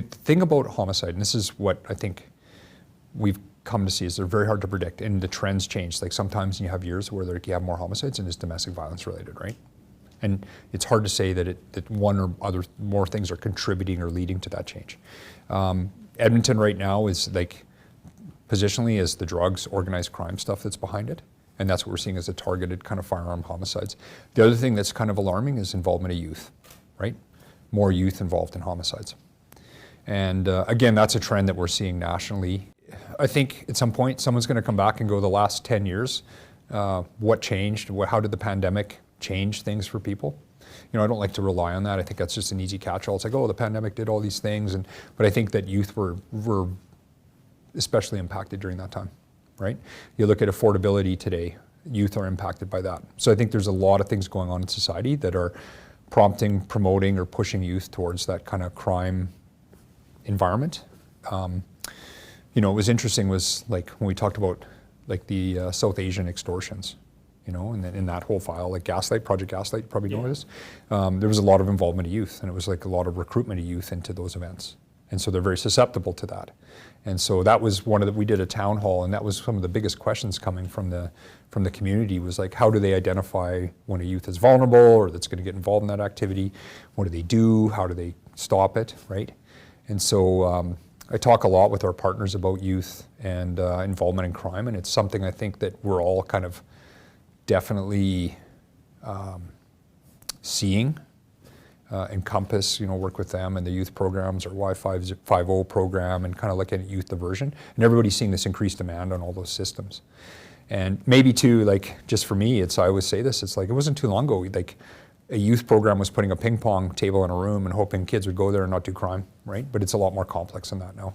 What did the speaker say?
The thing about homicide, and this is what I think we've come to see, is they're very hard to predict, and the trends change. Like sometimes you have years where you have more homicides and it's domestic violence related, right? And it's hard to say that one or other more things are contributing or leading to that change. Edmonton right now is like positionally as the drugs, organized crime stuff that's behind it. And that's what we're seeing as a targeted kind of firearm homicides. The other thing that's kind of alarming is involvement of youth, right? More youth involved in homicides. And again, that's a trend that we're seeing nationally. I think at some point someone's going to come back and go, the last 10 years, what changed? How did the pandemic change things for people? You know, I don't like to rely on that. I think that's just an easy catch-all. It's like, oh, the pandemic did all these things. But I think that youth were especially impacted during that time, right? You look at affordability today, youth are impacted by that. So I think there's a lot of things going on in society that are prompting, promoting, or pushing youth towards that kind of crime environment. You know, what was interesting was like when we talked about like the South Asian extortions, you know, and in that whole file, like Gaslight, Project Gaslight, you probably know what it is. There was a lot of involvement of youth, and it was like a lot of recruitment of youth into those events. And so they're very susceptible to that. And so that was we did a town hall, and that was some of the biggest questions coming from the community was like, how do they identify when a youth is vulnerable or that's going to get involved in that activity? What do they do? How do they stop it, right? And so I talk a lot with our partners about youth and involvement in crime, and it's something I think that we're all kind of definitely seeing. Encompass, you know, work with them and the youth programs, or Y550 program, and kind of looking at youth diversion. And everybody's seeing this increased demand on all those systems. And maybe too, like, just for me, I always say this, it's like, it wasn't too long ago, like, a youth program was putting a ping pong table in a room and hoping kids would go there and not do crime, right? But it's a lot more complex than that now.